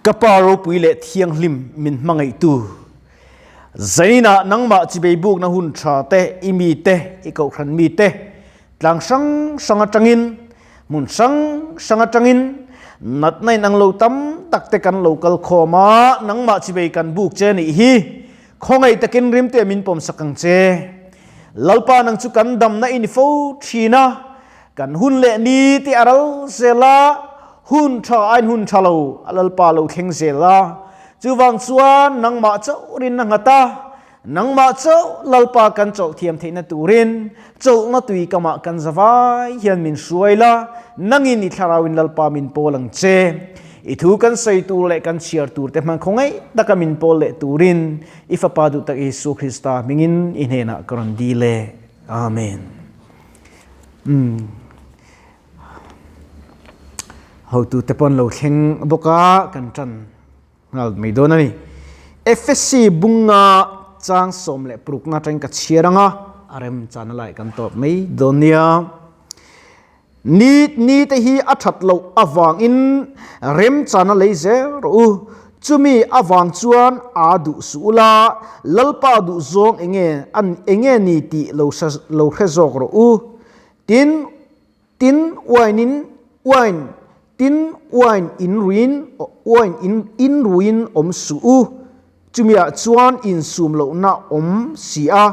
kaparo puile thiang hlim min mangai tu zaina nangma chibei buk na hun tha te imi te ikau khan mi te tlang sang sanga tangin mun sang sanga tangin nat nai nang lo tam takte kan local khoma nangma chibei kan buk che ni hi khongai takin rim te min pom sakang che lalpa nang chu kan dam na in fo thina kan hun le ni ti aral zela hun tha ain hun thalo lalpa lo theng zela chu wang chuan nangma chau rin na ngata nangma chau lalpa kan chol thiam theina turin chol na tui kama kan zawai hian min suaila nangin ni tharawin lalpa min polang che ithu kan sei tu le kan share tur te man khongai taka min pol le turin ifapa du tak Jesu Krista mingin inhena karon dile amen how to tepon lo theng boka kan tan ngal mai dona ni FSC bunga chang som le pruk na tang ka chiranga arem chanalai kan top mai donia ni te hi athat lo awang in rem chana leize ru chumi awang chuan adu sula lalpa du zong enge ni ti lo khezok ro u tin wine in ruin om su u chumia chuan in sum lo na om sia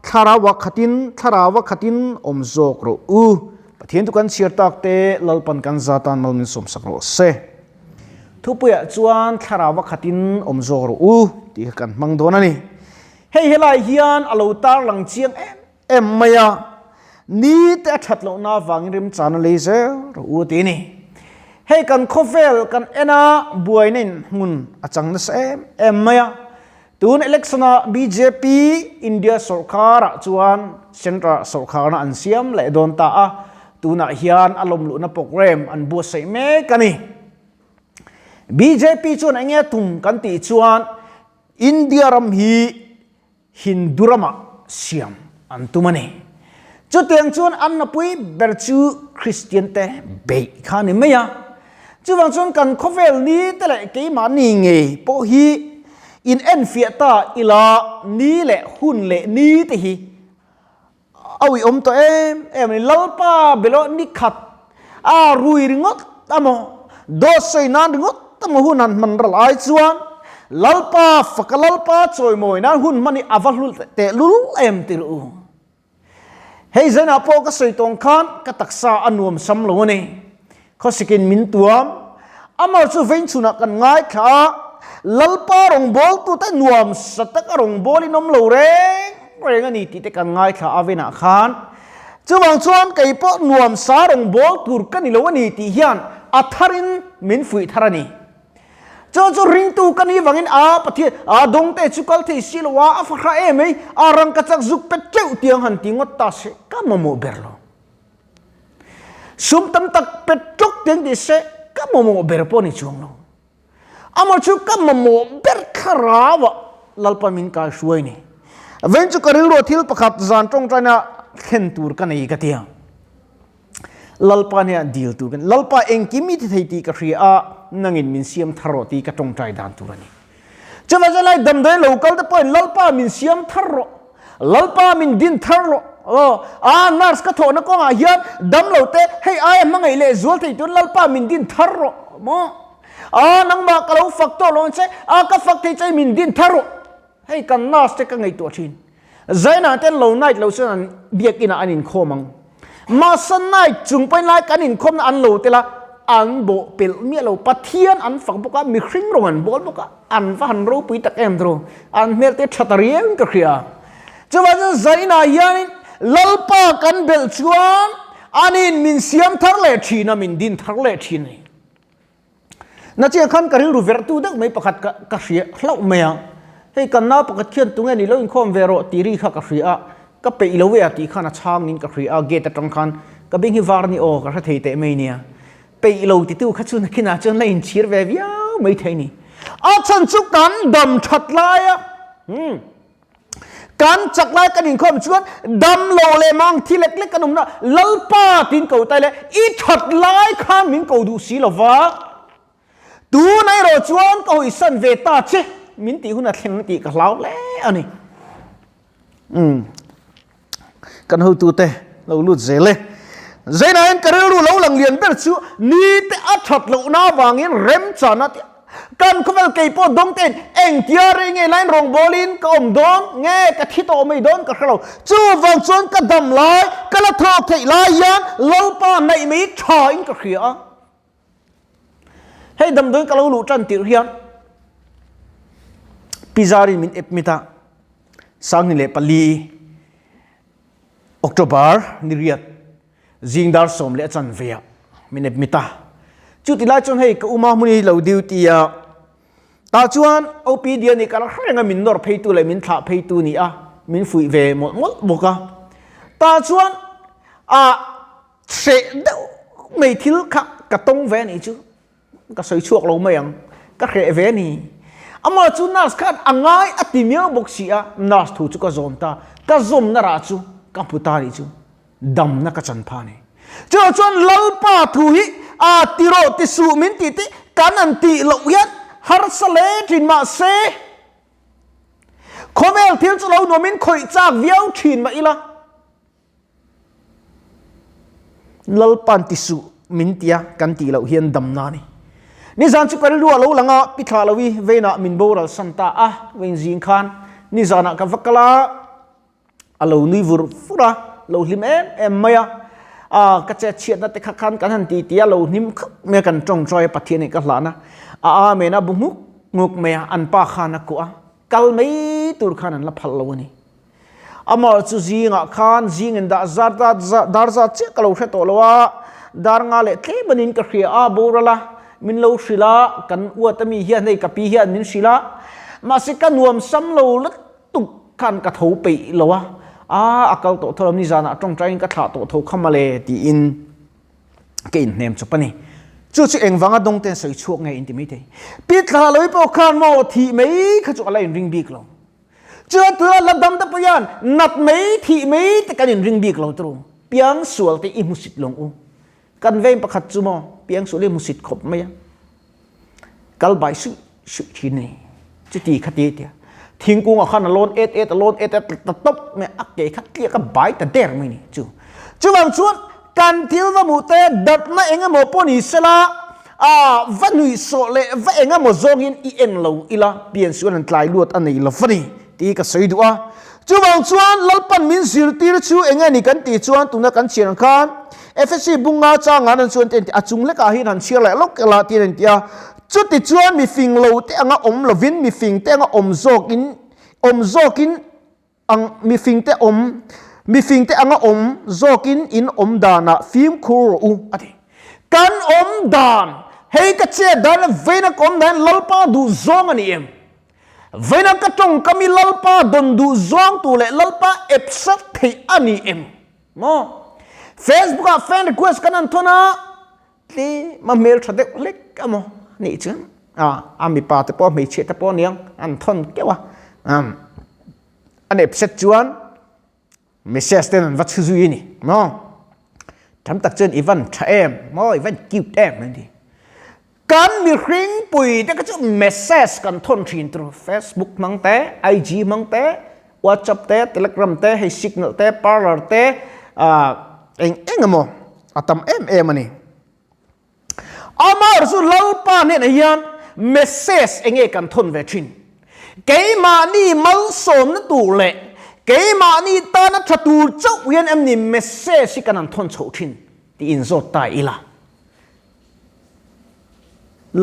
tharawa khatin om zok ro u pathian tu kan shir tak te lalpan kan zatan malmin som sakro se thupuya chuan tharawa khatin om zok ro u ti kan mang dona ni hei helai hian alo tar lang chiang em maya ni te that lo na wangrim chan leize ro u ti ni hei kan khovel kan ena buainin mun achang na se em maya tun electiona BJP India sarkar chuan central sarkar na ansiam le don ta a tuna hian alom lu na program an bu sei me kani BJP chuan ange tum kan ti chuan India ram hi Hindurama siam an tumani chu tiang chuan an na pui berchu Christian te be khani meya chu wang chuan kan khovel ni te le ke ma ni nge po hi in en fiata ila ni le hun le ni te hi awi om to em ni lalpa belo ni khat a rui ringot tamo do sei nan ringot tamo hunan man ral ai chuan lalpa fakalalpa choi moi nan hun mani avalul te lul em tiru hei zena po ka sei tong khan ka taksa anuam sam lo ni khosikin min tuam amar chu vein chuna kan ngai kha lalpa rong bol tu ta nuam satak rong bol inom lo re ngani ti te kan ngai kha avena khan chuwang chuan kai po nuam sa rong bol tur kan ni lo ani ti hian atharin min fui tharani chu ring tu kan hi wangin a pathi a dong te chukal the silwa a fakha emei a rang ka chak zuk pet cheu tiang han tingot ta se ka momo berlo sum tam tak pet tok tiang de se ka momo ber po ni chuang lo amar chu ka momo ber kharawa lalpa min ka shuai ni venchu karil ro thil pakhat zan tong tana khen tur kan ei katia lalpa ne deal tu kan lalpa engkimi thei ti ka ria nangin min siam tharo ti ka tong trai dan turani chama jalai dam dai local te point lalpa min siam tharo lalpa min din tharo nars ka thona ko nga hian dam lo te hei ai mangai le zol thei tu lalpa min din tharo mo nang ma ka lo fak to lon che ka fak thei chai min din tharo hei kan nas te ka ngai to thin zaina ten lo night lo san biak ina anin khomang ma san night chung pai lai kanin khom an lo tela an bo pel mi lo pathian an fak boka mi khring rong an bol boka an fa han ro pui tak em dro an mer te thatariam ka khria chuwa zaina yan lalpa kan bel chuan anin min siam thar le thina min din thar le thin na che khan karil ru ver tu dak mai pakhat ka khria hlau maya hei kan na pakat khian tunga ni lo in khom vero tiri kha ka khria ka pe lo we ati khana chang nin ka khria ge ta tang khan ka bing hi war ni o ka thei te mai nia pe lo ti tu kha chun khina chon lain chir ve via mai thei ni a chan chuk kan dam that lai kan chak lai kan in khom chuan dam lo le mang thi lek lek kanum na lalpa tin ko tai le I that lai khan min ko du si lova tu nai ro ชวนก็อิสันเวตาเชมินตีหุ่นเทงตีกับเราแล้วนี่กันหูตัวเตะเราลุดเจเลยเจน่าเองก็เรื่องเราหลังเรียนเป็นชูนี่แต่อัดชัดเราหน้าวางเงินเร็มจานะกันเขาเป็นเกี่ยวกับดงเต้นเองที่อะไรเงี้ยไล่รองบอลินก็อมดงเงี้ยก็ที่โตไม่ดงก็เราจู่วังชวนก็ดำลายก็ละทอกที่ลายยันเราป้าในมีชายก็เขียให้ดำดงก็เราหลุดจันติเรียนพิจาริมินเอฟมิตาสังนิเลปลีออกโทเบอร์นิเรียดจิงดาร์สมเลจันเวียมินเอฟมิตาจุดที่ไล่จนให้กับอุมามุนีเหล่าดิวตีตาจวนเอาปีเดียนี่ก็เราให้งามินนอร์เพย์ตูเลยมินท่าเพย์ตูนี่มินฟุยเวหมดบอกตาจวนเสดไม่ทิ้งขักกระตงเวนี่จูก็ใส่ช่วงเราไม่ยังก็เขเวนี่มาจูนัสขัดอ่างไงอติมีบอกเสียนัสถูจุก็จมตาก็จมนาราจูก็พุตานี่จูดำนักจันพานี่เจ้าจวนลลปาทุยติโรติสูมินติกันอันติลวยันฮาร์สเลจินมาเซคอมเมลที่จะเราโนมินคอยจากเวียวชินมาอีละลลปันติสูมินติยากันติลวเฮียนดำนานี่นี่จานจุกการรัวเราหลังปิดาลวีเวน่ามินโบรัลสันตาเวนจิงคันนี่จานักฟักละเรานิวฟุระเราลิมเอ็มไม่ก็จะเชียดนัดที่ขันกันทันทีที่เรานิ่มเมื่อกันจงใจปฏิเนกันหลานะเมน่าบุมุกงุกเมียอันป้าขานักกัวกัลไม่ตุรขานันละพัลลวนี่มาจูจิงขันจิงอินดาซาร์เช็คเราเช็ดตัวว่าดาร์งาเลที่บันินกระเขียบูรละมินเราศิลากันอวดมีเฮียในกับปีเฮียมินศิลามาสิกันรวมซ้ำเราละตุกขันกระทูปีละวะอาเกาโตทรมนิจานะจงใจก็ถ่าโตทขมาเลตีอินกินเนมจุปนี่จู่ๆเองวังดงเต้นใส่ช่วงไงอินติมิเตปิดขาเลยพอขานโมทีไม่ขจุอะไรริงบีกเราเจอตัวละดำตะพยันนัดไม่ทีไม่แต่กันริงบีกเราตรงเปียงสวลที่อิมุสิตลงกันเวงประคัดจุโมเปียงสวลอิมุสิตขบไม่ยังกัลใบสุชีนี่จะตีขัดเดียทิ้งกูอ่ะขันอารมณ์อารมณ์ตะตบไม่อักเกะขัดเกลี่ยกับใบแต่เดร์ไม่นี่จู่บางส่วนการที่เราหมู่เตะดัดนั่นเองก็หมู่ปนิสละวันนี้โซเล่วันเองก็หมู่จงอินเอ็นเราอีละเปลี่ยนส่วนนั้นกลายลวดอันนี้ละฟันนี่ที่ก็สวยดูจู่บางส่วนลัลปันมินสิรตีร์จู่เองนี่กันตีส่วนตุนักกันเชียร์กันFSC บุงงาจ้างงานส่วนเต็มที่อาจุงเล็กอาหินหันเชียร์เลยลูกกะลาตีนั่นที่จุดที่ชวนมีฟิงโลเตะงาลวินมีฟิงเตะงาโจกินมีฟิงเตะงาโจกินอินดานะฟิมคูรูอะไรกันดานเฮ้ยก็เชื่อดานเวนักดานลัลปาดูซองอันนี้เวนักจงก็มีลัลปาดูซองตัวเล่ลัลปาเอฟซักที่อันนี้โม่Facebook แฟนรีเควสกันนั่นทุนะที่มาเมลชัดเด็กเล็กอะโม่นี่จึงมีปาแต่พอมีเชื่อแต่พอเนียงอันทนเกี่ยวอันนี้เสร็จจวนไม่เสียสเตนันวัดชื่อจุยนี่มั้งทำตักเจนอีวันแอมมั้งอีวันกิวแอมนั่นดีการมีริงปุยแต่ก็จะเมสเซจกันทนชินตรู Facebook มั้งแต่ IG มั้งแต่ WhatsApp แต่ Telegram แต่ให้ Signal แต่ Parler แต่เองมั้งทำมันนี่มาร์สุลลปาเนี่ยนะยันเมสเซจเองกันทนเวชินเกมานี่มัลสมนั่นตัวเล่เกมานี่ตานัทตูเจ้าเวียนนี่เมสเซจกันทนโฉชินที่อินโซตายละ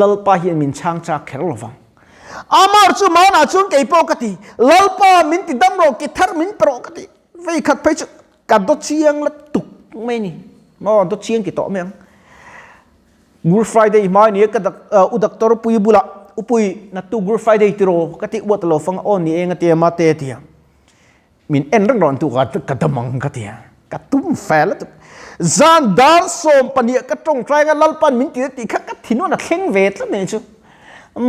ลลปาเฮียนมินช่างจากแคโรลฟังมาร์สุมานาจุนเกย์ปกติลลปามินติดัมโรกิทาร์มินปกติไฟขัดไปจุกัดดเชียงละตุกไม่นี่มาดเชียงกี่ต่อมั้งGood Friday มาเนี่ยก็อุดักตอร์ปุยบุละอุปุยนัดตู Good Friday ติโรก็ติวัดโลฟังนี่เองก็เตียมาเตียมินเอ็นรังร้อนตัวก็ดมังก็เตียก็ตุ้มแฟลต์จานดาร์สมปนีก็ตรงใจกันลัลปันมินติก็ทิ้งวันเข่งเวทแล้วเนี่ยจู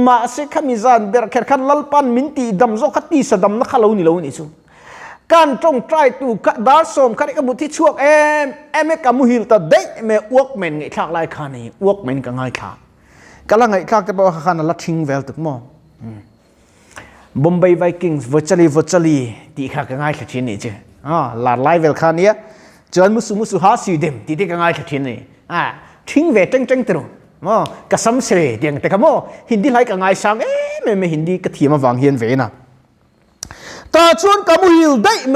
มาเสกขมิจานเบรกแค่ลัลปันมินติดำโซคัตีสดำนักขลุ่นนี่แล้วนี่จูการจงใจตัวดาร์สมคันก็มุทิช่วงเอ็มก็มุฮิลตัดเด็กเมื่ออ้วกเหม็นไงฉากลายขานี่อ้วกเหม็นก็ง่ายขา กำลังไอ้ข้าจะบอกข้านั่นละทิ้งเวลตุกมอBombay Vikings virtually ตีข้าก็ง่ายแค่ทีนี้เจ้หลาดไล่เวลข้านี้จนมุสุหาสีเดิมตีก็ง่ายแค่ทีนี้ทิ้งเวทจังตรงกระซ้ำเสยเดียงแต่ก็ฮินดีไล่ก็ง่ายซ้ำไม่ฮินดีก็ทีมาวางเฮียนเวนะแต่ชวนกมุฮิลได้ไหม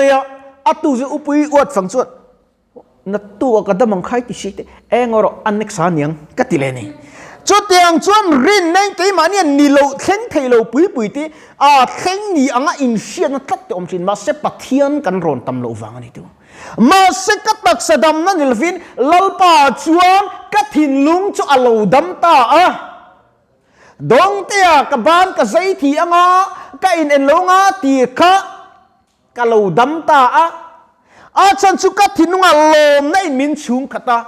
อัตุจะอุปยอวดฝังชวนนัดตัวก็ได้มังใครที่สิงอรอันนักษาเนียงก็ติเลนี่จุดยังชวนรินนั่งกี่มันเนี่ยนิโลเข่งเทโลปุยที่เข่งนี่อ่ะอินเชียนตัดตัวอมชินมาเสพปัทยันกันร้อนตำโลวังนี่ตัวมาเสกตักสะดำนั่นนิลฟินลลปาชวนกัทินลุงจูอโลดัมตาดงเตียกับบ้านกับใจที่อ่ะกับอินเอ็นลงตีค่ะกับโลดัมตาฉันสุกัทินุงลมในมินชุงขตา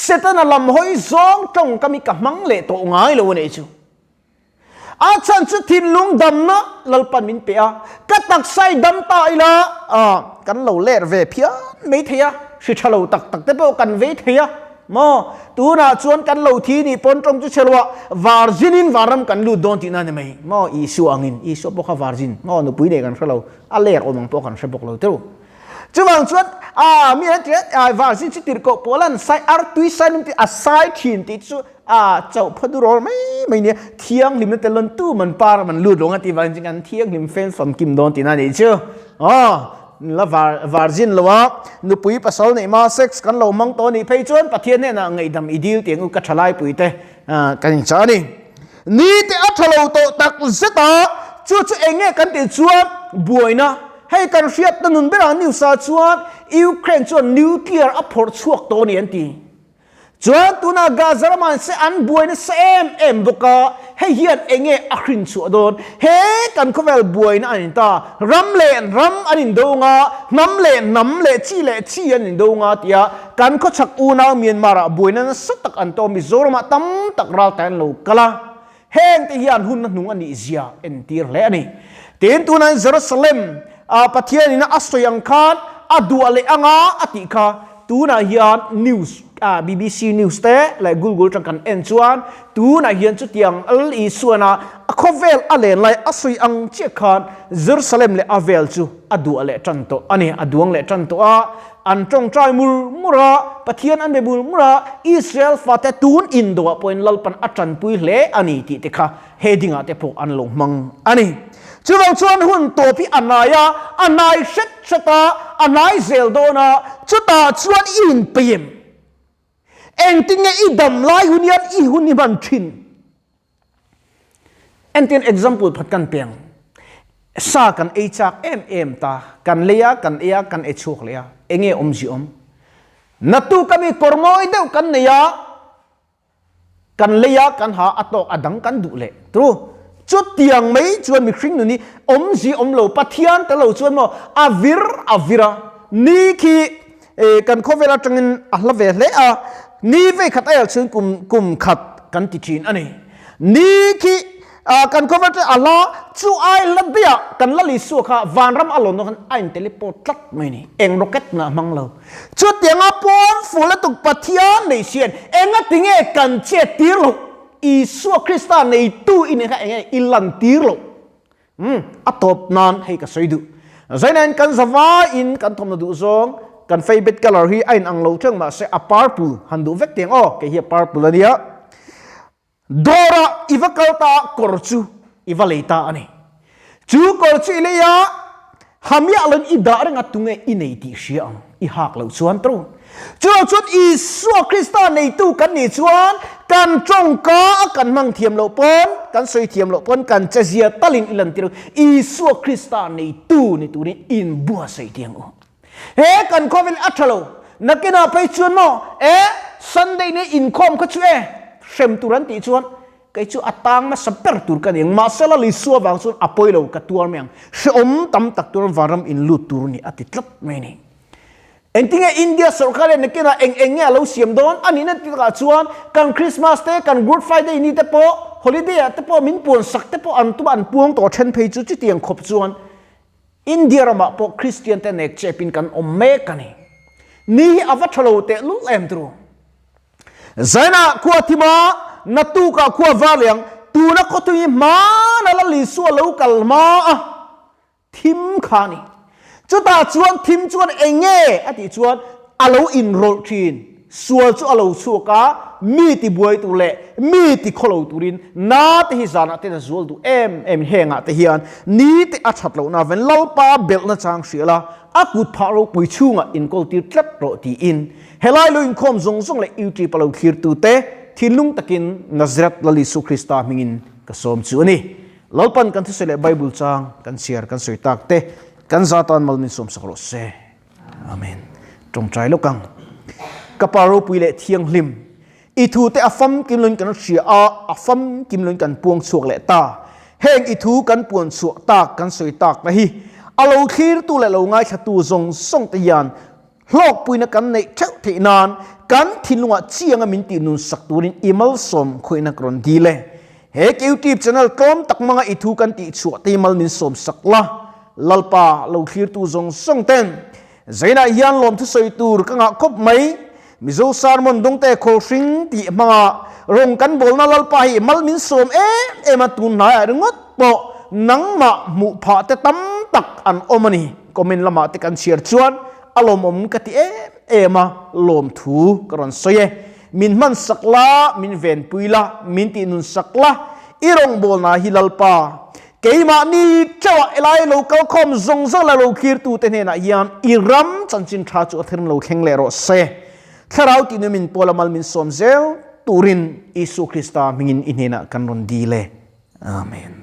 เสตันลำหอยซองจงก็มีกับมังเละตัวง่ายเลยวันนี้จูฉันสุทินลุงดำนะลลปันมินเปียก็ตักใส่ดำตายละกันเราเล่เวเพียไม่เทียสิชะเราตักเตปกันเวเทียตัวน่าชวนกันเราทีนี่ปนตรงจุดเชลวะวาร์จินินวารัมกันลูดอนที่นั่นไม่อีสัวงินอีสัวพวกวาร์จินนุปุยเด็กกันเชลเราเล่อมังพวกกันเชบกเราเท่าจุดบางส่วนมีอะไรวาร์จินจิติรโกโปลันไซอาร์ตุยไซนุ่มที่ไซทีนที่จุเจ้าพอดูรอไม่เนี่ยเที่ยงลิมนั่นแต่ลันตู้มันปาร์มันลูดลงที่วาร์จินกันเที่ยงลิมเฟนฝัมกิมดอนที่นั่นเองเจ้าแล้ววาร์จินละวะนุปุยภาษาเนี่ยมาเซ็กซ์กันเรามังตัวนี่ไปจนประเทศเนี่ยนะไงดำอีดิลเตียงอุกัชลายปุยเตกันอย่างนี้นี่ที่อัชเราโตตักเสตาจู่เองเนี่ยกันติดชวนบวยนะให้กันเสียดนุนเบลานิวซาชวนยูเครนชวนนิวเคลียร์อัพพอร์ตชวกตัวนี้อันที่จวนตุนากาซามันเซอันบวยนี่เซมบุกะให้เฮียนเองเนี่ยอัครินชัวโดนเฮกันเขาเวลบวยนั่นอันตารำเล่นรำอันนี้ดูงาน้ำเล่ชีอันนี้ดูงาที่กันเขาชักอูนาเมียนมาระบวยนั่นสักตักอันโตมิโซรมาตั้มตักราแตนโลกละเฮงที่เฮียนหุ่นนั่นนุ่งอันนี้เสียเอ็นตีร์เล่นี่เต็นตุนันเยรูซาเล็มประเทศนี้นะอัศยังคานดูอะไรอ่ะอติกาตูน่าเฮียนนิวส์BBC News เต้และ Google จังกันเอ็นชวนตูน่าเฮียนจุดยังอีส่วนเขาเวลอะไรไล่อัศยังเชี่ยคานเยรูซาเล็มเลยเวลจูดูอะไรจันโตอันนี้ดูอะไรจันโตอันจงใจมุระประเทศอันเบมุระอิสราเอลฟาเตตูนอินโดพอยน์ลัลปันอัจฉริปุยเล่อันนี้ที่เด็กเฮดิ้งอาเตพกอันลงมังอันนี้จู่เราชวนหุ่นตัวพี่อันนายเช็ดชะตาอันนายเซลโดนาชุดตาชวนอินเปียมเองติงอีดำลายหุ่นยันอีหุ่นนี่มันชินเอ็นติน example พัดกันเปียงสากันเอจากตากันเลียกันกันเอชุกเลียเองอมจิอมนัดตู้ก็มีกอร์มอยเดียวกันเนี่ยกันเลียกันหาอัตโกอดังกันดูเลยทรูจุดยังไม่ชวนมีครึ่งนี้อมจีอมโลปัทยันแต่เราชวนมาอาวิระนี่คือกันเขาเวลาจังอินอัลลเวเลนี่เวขัดไอ้ชวนกุมขัดกันติจินอันนี้นี่คือกันเขาเวลาอัลลอฮ์จู่ไอ้ลัดเดียกันละลิสุขะวันรำอัลลอฮ์นกันไอ้เทเลโพตัดไม่นี่เองโรเก็ตนะมังเราจุดยังอ่ะปอนฟูละตุกปัทยันในเชียนเองอ่ะทิ้งกันเช็ดตีร์ลอิสุคริสต์ในตู้อินค่ะเองอิลันตีร์ลอัตบนานให้กับสุยดูใจนั้นกันสวาอินกันทำดูซองกันไฟเบ็ดกันเราฮีไอ้อังโลเชิงมาเสียอพาร์ปูฮันดูเวกเตียงแกเฮียพาร์ปูละเนี่ยดอระอีวกัลตากอร์จูอีวาเลตาอันนี้จูกอร์จูเลยะฮามีอัลอิดาเรื่องตุงอินเอติเชียงอีหักเราชวนตรงจู่จุดอิสุคริสต์ในตู้กันนี่ชวนกันจงก้ากันมังเทียมโลปนกันสวยเทียมโลปนกันเจเซียตลิงอิลันติโรอิสุคริสต์ในตู้นี่อินบัวใส่เทียงเฮกันเขาเป็นอัชโลนักกินอาไปชวนมั้งซันเดย์นี่อินคอมก็ช่วยเชมตุรันติชวนก็ช่วยอัตตังมาสับเปอร์ตุรกันยังมาเซลลิสัวบางส่วนอภัยเรากัตัวเมียงชมตั้มตักตัววารัมอินลูตุรนี่อติดลับไม่นี่เอ็งที่อินเดียสุรการเนี่ยกินเองเนี่ยเราเสียมโดนอันนี้นั่นที่กระชวนกันคริสต์มาสเต้กันกู๊ดไฟเดย์นี่เตปโอฮอลิเดย์เตปโอมินปวนสักเตปโออันตุบันปวงตัวเช่นเพจุจิตยังขบชวนอินเดียเราบอกพวกคริสเตียนแต่เนกเจปินกันอมเมกันนี่อวัชโลเตลุเอ็มตรูใจน่ะขวดที่มา na tu ka khua va liang tu na ko tu ma na la li su lo kal ma a thim khani chu ta chuan thim chuan enge ati chuan alo in rol thin sual chu alo chu ka mi ti buai tu le mi ti kholo turin na te hi zana te na zual tu em henga te hian ni te a that lo na ven lau pa bel na chang shila akut pharo pui chunga in kol ti tlat ro ti in helai lo in khom zong zong le uti palo khir tu te thinlung takin nazrat lali su krista mingin ka som chu ani lalpan kan thu sele bible chang kan share kan soi tak te kan zatan mal min som sakro se amen trong trai lo kang kaparo puile thiang hlim i thu te afam kim lun kan ria a afam kim lun kan puang chuak le ta heng i thu kan puan chuak tak kan soi tak na hi alo khir tu le lo ngai thatu zong song te yan hlok puina kan nei thau the nan kan thinlunga chianga min ti nun sak turin imal som khoina kron di le he youtube channel tom tak manga i thu kan ti chu te mal min som sakla lalpa lo khir tu zong song ten zaina yan lom thu soi tur kanga khop mai mizo sarmon dongte khosing ti manga rong kan bol na lalpa hi mal min som ema tun na ringot po nangma mu pha te tam tak an omani komen lama te kan share chuan alom om kati ema lom thu karon soye min man sakla min ven puila min ti nun sakla irong bol na hilalpa keima ni chawa elai local com zong zong la lo khir tu te ne na yan iram chanchin tha chu thern lo kheng le ro se tharau ti min polamal min somzel turin isu krista mingin inena kanron dile amen